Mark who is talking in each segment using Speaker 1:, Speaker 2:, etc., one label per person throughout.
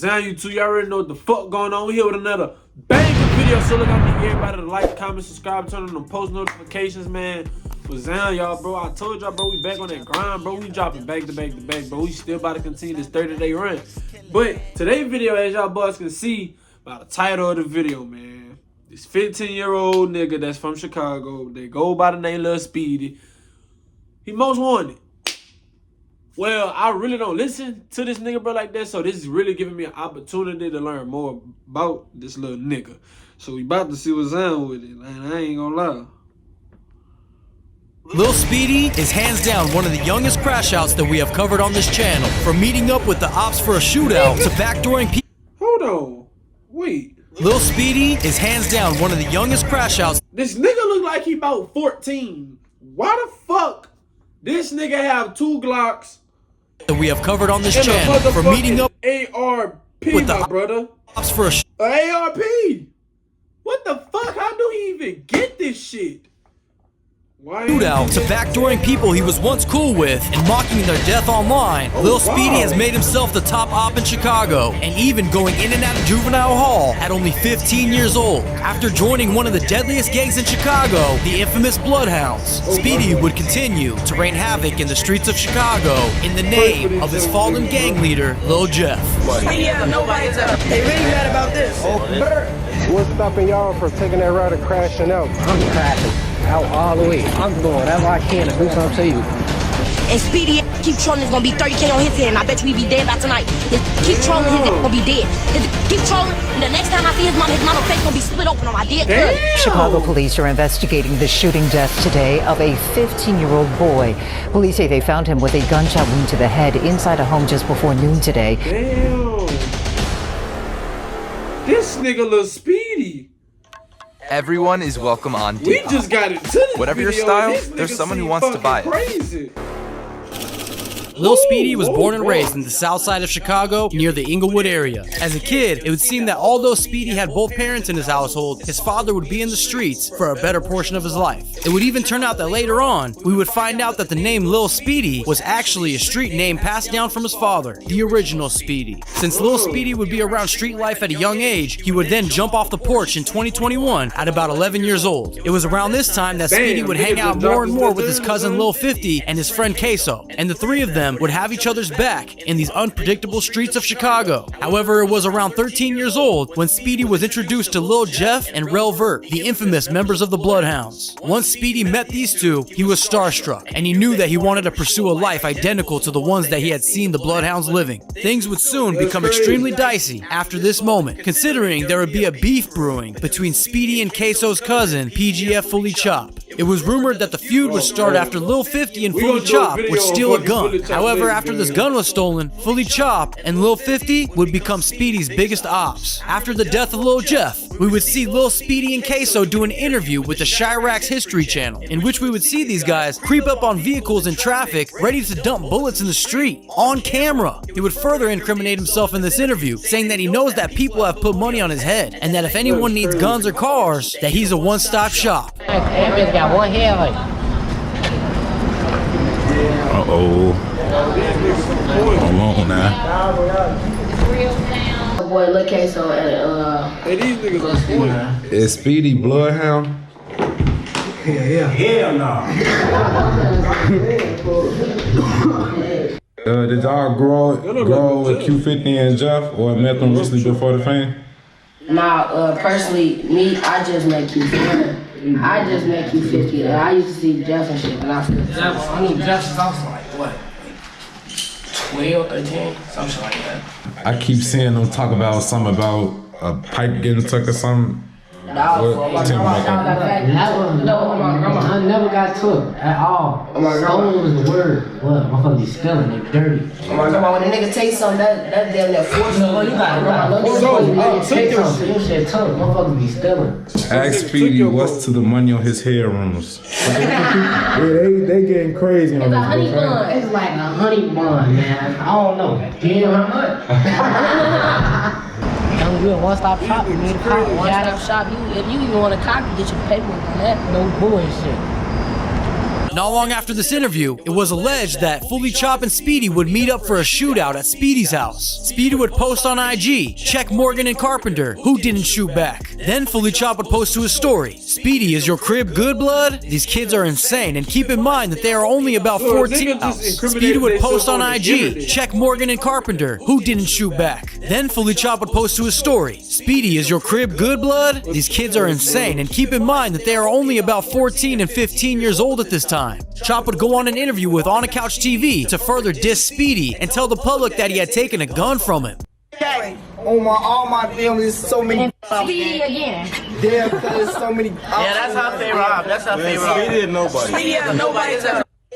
Speaker 1: Zion, you two, y'all already know what the fuck going on. We here with another banger video. So look, I need everybody to like, comment, subscribe, turn on them post notifications, man. For Zion, y'all, bro, I told y'all, bro, we back on that grind, bro. We dropping back to back to back, bro. We still about to continue this 30-day run. But today's video, as y'all boys can see by the title of the video, man, this 15-year-old nigga that's from Chicago, they go by the name Lil Speedy. He most wanted. Well, I really don't listen to this nigga, bro, like that. So this is really giving me an opportunity to learn more about this little nigga. So we about to see what's on with it, man. I ain't gonna lie.
Speaker 2: Lil Speedy is hands down one of the youngest crash outs that we have covered on this channel. From meeting up with the ops for a shootout to backdooring people.
Speaker 1: Hold on. Wait.
Speaker 2: Lil Speedy is hands down one of the youngest crash outs.
Speaker 1: This nigga look like he about 14. Why the fuck this nigga have 2 Glocks
Speaker 2: that we have covered on this
Speaker 1: and
Speaker 2: channel? For meeting up
Speaker 1: ARP
Speaker 2: with
Speaker 1: my
Speaker 2: the
Speaker 1: brother.
Speaker 2: Ops for a
Speaker 1: ARP. What the fuck? How do he even get this shit?
Speaker 2: shootout to backdooring people he was once cool with and mocking their death online. Lil Speedy has made himself the top op in Chicago and even going in and out of juvenile hall at only 15 years old. After joining one of the deadliest gangs in Chicago, the infamous Bloodhounds, Speedy would continue to rain havoc in the streets of Chicago in the name of his fallen gang leader, Lil Jeff.
Speaker 3: Yeah, nobody's they really mad about this.
Speaker 4: What's stopping y'all from taking that route and crashing out?
Speaker 5: I'm crashing out all the way. I'm doing whatever I can to do something to you.
Speaker 3: And Speedy keep trolling, it's gonna be 30K on his head, and I bet you he be dead by tonight. Keep trolling, his gonna be dead. Keep trolling, and the next time I see his mama face gonna be split open on my dead cousin.
Speaker 6: Chicago police are investigating the shooting death today of a 15-year-old boy. Police say they found him with a gunshot wound to the head inside a home just before noon today.
Speaker 1: Damn. This nigga Lil Speedy.
Speaker 7: Everyone is welcome on
Speaker 1: We
Speaker 7: TikTok.
Speaker 1: just got into this
Speaker 7: Whatever your
Speaker 1: video,
Speaker 7: style,
Speaker 1: and this
Speaker 7: there's
Speaker 1: nigga
Speaker 7: someone who
Speaker 1: seem
Speaker 7: wants to buy it.
Speaker 1: fucking crazy.
Speaker 2: Lil Speedy was born and raised in the south side of Chicago near the Inglewood area. As a kid, it would seem that although Speedy had both parents in his household, his father would be in the streets for a better portion of his life. It would even turn out that later on, we would find out that the name Lil Speedy was actually a street name passed down from his father, the original Speedy. Since Lil Speedy would be around street life at a young age, he would then jump off the porch in 2021 at about 11 years old. It was around this time that Speedy would hang out more and more with his cousin Lil 50 and his friend Queso, and the three of them would have each other's back in these unpredictable streets of Chicago. However, it was around 13 years old when Speedy was introduced to Lil Jeff and Rel Vert, the infamous members of the Bloodhounds. Once Speedy met these two, he was starstruck, and he knew that he wanted to pursue a life identical to the ones that he had seen the Bloodhounds living. Things would soon become extremely dicey after this moment, considering there would be a beef brewing between Speedy and Queso's cousin, PGF Fully Chop. It was rumored that the feud would start after Lil 50 and Fully Chop would steal a gun. However, after this gun was stolen, Fully Chop and Lil 50 would become Speedy's biggest ops. After the death of Lil Jeff, we would see Lil Speedy and Queso do an interview with the Chiraq's History Channel, in which we would see these guys creep up on vehicles in traffic, ready to dump bullets in the street, on camera. He would further incriminate himself in this interview, saying that he knows that people have put money on his head, and that if anyone needs guns or cars, that he's a one-stop shop.
Speaker 5: That bitch got one head like.
Speaker 8: Uh-oh. Hold on now.
Speaker 5: Boy, look, Queso and
Speaker 1: Hey, these niggas are spoiled.
Speaker 8: Is Speedy Bloodhound?
Speaker 4: Hell no.
Speaker 8: Did y'all grow with Q50 and Jeff, or met them recently before the fame?
Speaker 5: Nah, personally, me, I just met Q50. I just met Q50. And I used to see Jeff and shit, but I feel Jeff is also like, what? 12, 13, something like that.
Speaker 8: I keep seeing them talk about something about a pipe getting took or something.
Speaker 5: What?
Speaker 8: Tell me about that.
Speaker 5: I never got took at all. Stolen was the word. What? Motherfuckers be stealing, they dirty. When a nigga take something, that damn near force. You take something, you shit took. Motherfuckers be stealing.
Speaker 8: Ask Speedy what's to the money on his hair rooms.
Speaker 4: Yeah, they getting crazy on
Speaker 5: It's a
Speaker 4: this.
Speaker 5: honey bun. It's like a honey bun, man. I don't know. Damn, how much? You a one-stop shop. You need a cop. One-stop shop. If you even want a cop, you get your paperwork on that. No bullshit.
Speaker 2: Not long after this interview, it was alleged that Fully Chop and Speedy would meet up for a shootout at Speedy's house. Speedy would post on IG, check Morgan and Carpenter, who didn't shoot back. Then Fully Chop would post to his story, Speedy, is your crib good, blood? These kids are insane, and keep in mind that they are only about 14. Speedy would post on IG, check Morgan and Carpenter, who didn't shoot back. Then Fully Chop would post to his story, Speedy, is your crib good, blood? These kids are insane, and keep in mind that they are only about 14 and 15 years old at this time. Chop would go on an interview with On a Couch TV to further diss Speedy and tell the public that he had taken a gun from him.
Speaker 9: All my family is so many.
Speaker 3: Speedy again.
Speaker 9: Damn, there's so many.
Speaker 10: Yeah, that's how they rob. That's how they rob.
Speaker 8: Speedy and nobody.
Speaker 10: Speedy has nobody.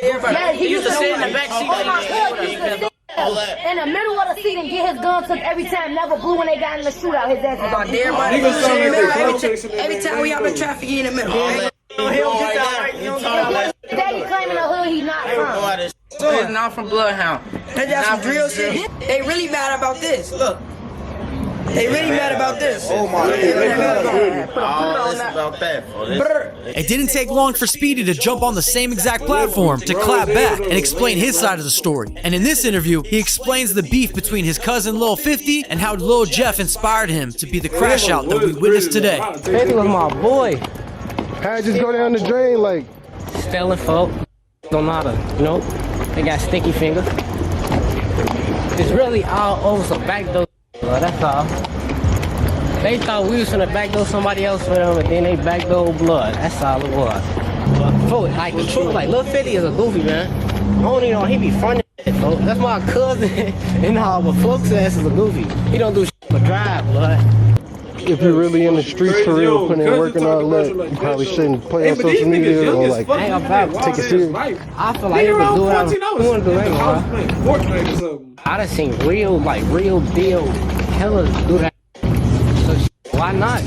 Speaker 3: Yeah,
Speaker 10: He used to sit in the back seat.
Speaker 3: Oh, my cousin used to sit in the middle of the seat and get his gun took every time. Never blew when they got in the shootout. His ass was
Speaker 1: Everybody.
Speaker 10: Every time we out in traffic, he in the middle.
Speaker 3: Daddy claiming the hood he's not from.
Speaker 10: He's not from Bloodhound. That's just some drill shit. They really mad about this. Look. They really mad about this.
Speaker 9: Oh my
Speaker 2: It didn't take long for Speedy to jump on the same exact platform to clap back and explain his side of the story. And in this interview, he explains the beef between his cousin Lil 50 and how Lil Jeff inspired him to be the crash out that we witnessed today.
Speaker 5: 50 was my boy.
Speaker 4: How'd just go down the drain like?
Speaker 5: Stealing folk. Don't know how to, you know, they got sticky fingers. It's really all over some backdoor. Well, that's all. They thought we was gonna backdoor somebody else for them, and then they backdoor blood. That's all it was. But folk, like the truth, like Lil 50 is a goofy man. I don't even know he be funny. Folk. That's my cousin, and all. But folks ass is a goofy. He don't do shit but drive, blood.
Speaker 4: If you're really in the streets for real, putting in work and all that, you probably shouldn't play on social media or like take it serious.
Speaker 5: I feel like you can do what I want to do anyway. I done seen real deal killers do that. So why not?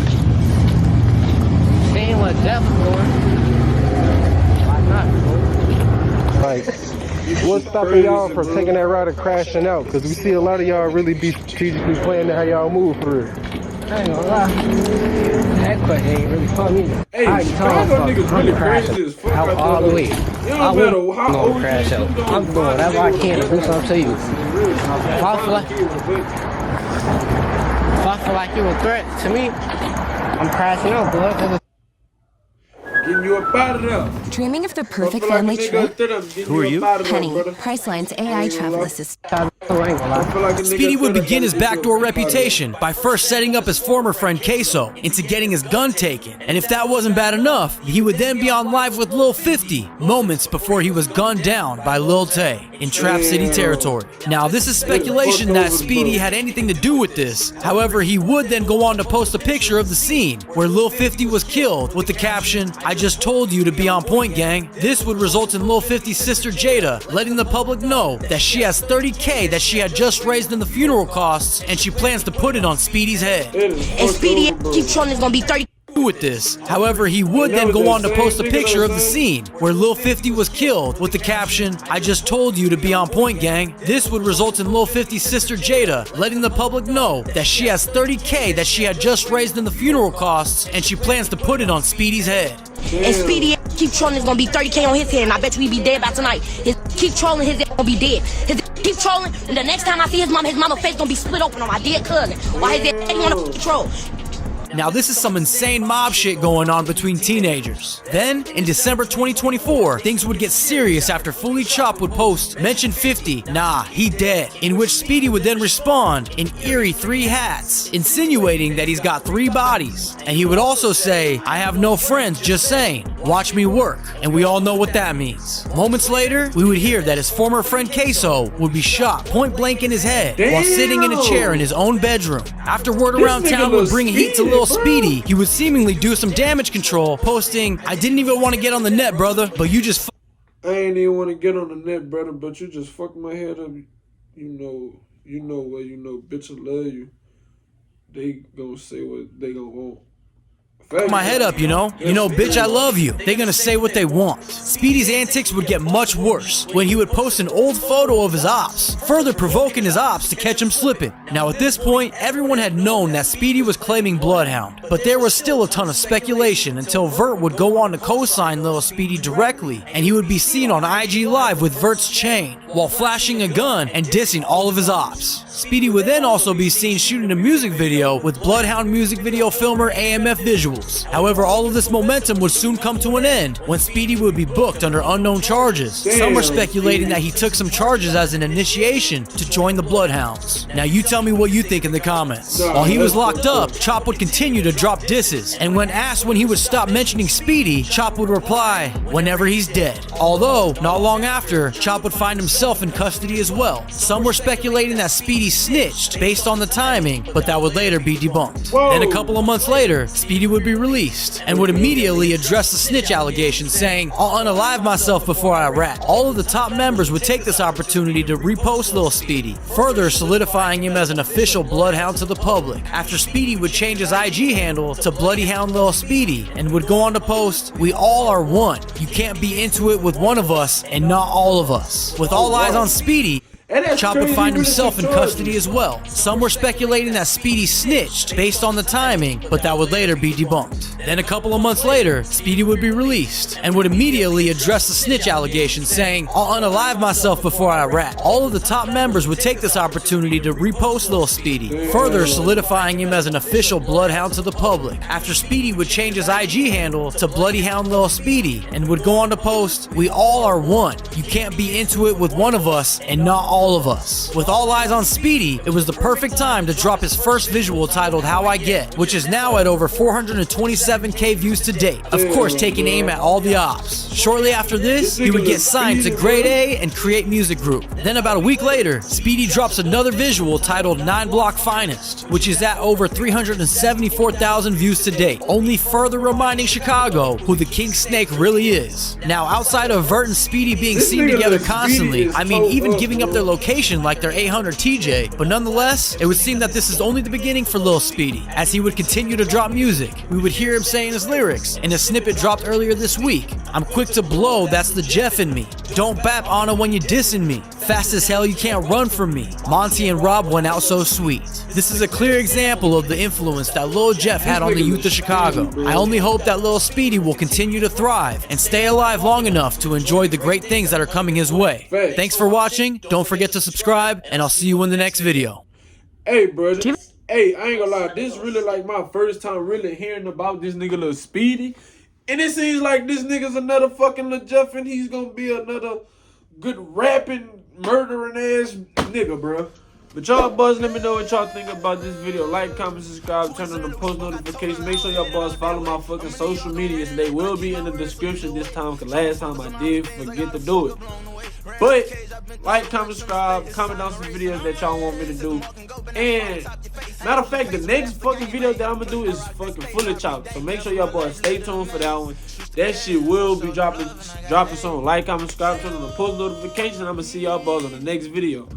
Speaker 5: Seeing what Jeff is doing, why not?
Speaker 4: Like, what's stopping y'all from taking that route and crashing out? Because we see a lot of y'all really be strategically planning how y'all move for real.
Speaker 5: I ain't gonna lie. That question ain't really for me.
Speaker 1: Hey,
Speaker 5: I ain't
Speaker 1: Chicago niggas really crazy as fuck.
Speaker 5: out all the way. I
Speaker 1: matter
Speaker 5: won't
Speaker 1: how
Speaker 5: gonna
Speaker 1: old
Speaker 5: crash
Speaker 1: you
Speaker 5: out.
Speaker 1: is,
Speaker 5: I'm doing whatever I can to do something to you. If I feel like you're a threat to me, I'm crashing out, blood.
Speaker 1: Getting you up out of there.
Speaker 11: Dreaming of the perfect family trip?
Speaker 2: Who are you?
Speaker 11: Penny, Priceline's AI travel assistant.
Speaker 2: Speedy would begin his backdoor reputation by first setting up his former friend Queso into getting his gun taken. And if that wasn't bad enough, he would then be on live with Lil 50 moments before he was gunned down by Lil Tay in Trap City territory. Now, this is speculation that Speedy had anything to do with this. However, he would then go on to post a picture of the scene where Lil 50 was killed with the caption, "I just told you to be on point, gang." This would result in Lil 50's sister Jada letting the public know that she has $30K that she had just raised in the funeral costs, and she plans to put it on Speedy's head.
Speaker 3: And Speedy keep trolling is gonna be 30.
Speaker 2: With this. However, he would then go on to post a picture of the scene where Lil 50 was killed with the caption, "I just told you to be on point, gang." This would result in Lil 50's sister Jada letting the public know that she has $30K that she had just raised in the funeral costs, and she plans to put it on Speedy's head.
Speaker 3: And Speedy keep trolling is gonna be 30K on his head, and I bet you he be dead by tonight. Keep trolling, his ass gonna be dead. Keep trolling, and the next time I see his mama face gonna be split open on my dead cousin. Why his ass wanna fucking troll?
Speaker 2: Now, this is some insane mob shit going on between teenagers. Then, in December 2024, things would get serious after Fully Chop would post, "Mention 50, nah, he dead," in which Speedy would then respond in eerie 3 hats, insinuating that he's got 3 bodies. And he would also say, "I have no friends, just saying, watch me work," and we all know what that means. Moments later, we would hear that his former friend Queso would be shot point blank in his head while sitting in a chair in his own bedroom. After word around town would bring heat to Lil Speedy, he would seemingly do some damage control, posting, "I didn't even want to get on the net, brother, but you just
Speaker 1: I ain't even want to get on the net, brother, but you just fucked my head up. You know what, bitch, I love you. They gonna say what they gonna want.
Speaker 2: my head up, you know, bitch, I love you. They're gonna say what they want. Speedy's antics would get much worse when he would post an old photo of his ops, further provoking his ops to catch him slipping. Now at this point, everyone had known that Speedy was claiming Bloodhound, but there was still a ton of speculation until Vert would go on to co-sign Lil Speedy directly, and he would be seen on IG Live with Vert's chain, while flashing a gun and dissing all of his ops. Speedy would then also be seen shooting a music video with Bloodhound music video filmer AMF Visuals. However, all of this momentum would soon come to an end when Speedy would be booked under unknown charges. Some were speculating that he took some charges as an initiation to join the Bloodhounds. Now you tell me what you think in the comments. While he was locked up, Chop would continue to drop disses, and when asked when he would stop mentioning Speedy, Chop would reply, whenever he's dead. Although, not long after, Chop would find himself in custody as well. Some were speculating that Speedy snitched based on the timing, but that would later be debunked. Then a couple of months later, Speedy would be released and would immediately address the snitch allegations, saying, "I'll unalive myself before I rat." All of the top members would take this opportunity to repost Lil Speedy, further solidifying him as an official Bloodhound to the public. After Speedy would change his IG handle to Bloody Hound Lil Speedy and would go on to post, "We all are one. You can't be into it with one of us and not all of us." With all eyes on Speedy, Chop would find himself in custody as well. Some were speculating that Speedy snitched based on the timing, but that would later be debunked. Then a couple of months later, Speedy would be released and would immediately address the snitch allegations, saying, "I'll unalive myself before I rat." All of the top members would take this opportunity to repost Lil Speedy, further solidifying him as an official Bloodhound to the public. After Speedy would change his IG handle to Bloody Hound Lil Speedy and would go on to post, "We all are one. You can't be into it with one of us and not all of us." With all eyes on Speedy, it was the perfect time to drop his first visual titled "How I Get," which is now at over 427k views to date. Of course, taking aim at all the ops. Shortly after this, he would get signed to Grade A and Create Music Group. Then about a week later, Speedy drops another visual titled 9 Block Finest, which is at over 374,000 views to date, only further reminding Chicago who the King Snake really is. Now, outside of Vert and Speedy being seen together constantly, I mean, even giving up their location like their 800 TJ, but nonetheless, it would seem that this is only the beginning for Lil Speedy. As he would continue to drop music, we would hear him saying his lyrics in a snippet dropped earlier this week. "I'm quick to blow, that's the Jeff in me. Don't bap Anna when you dissing me. Fast as hell, you can't run from me. Monty and Rob went out so sweet." This is a clear example of the influence that Lil Jeff had on the youth of Chicago. I only hope that Lil Speedy will continue to thrive and stay alive long enough to enjoy the great things that are coming his way. Thanks for watching. Don't forget to subscribe, and I'll see you in the next video.
Speaker 1: Hey, bro. Hey, I ain't gonna lie. This is really like my first time really hearing about this nigga Lil Speedy. And it seems like this nigga's another fucking Lil Jeff, and he's gonna be another good rapping, murdering ass nigga, bro. But y'all boys, let me know what y'all think about this video. Like, comment, subscribe, turn on the post notifications. Make sure y'all boys follow my fucking social medias. They will be in the description this time, because last time I did forget to do it. But like, comment, subscribe, comment down some videos that y'all want me to do. And matter of fact, the next fucking video that I'm gonna do is fucking full of Chop. So make sure y'all boys stay tuned for that one. That shit will be dropping soon. Like, comment, subscribe, turn on the post notifications. I'm gonna see y'all boys on the next video.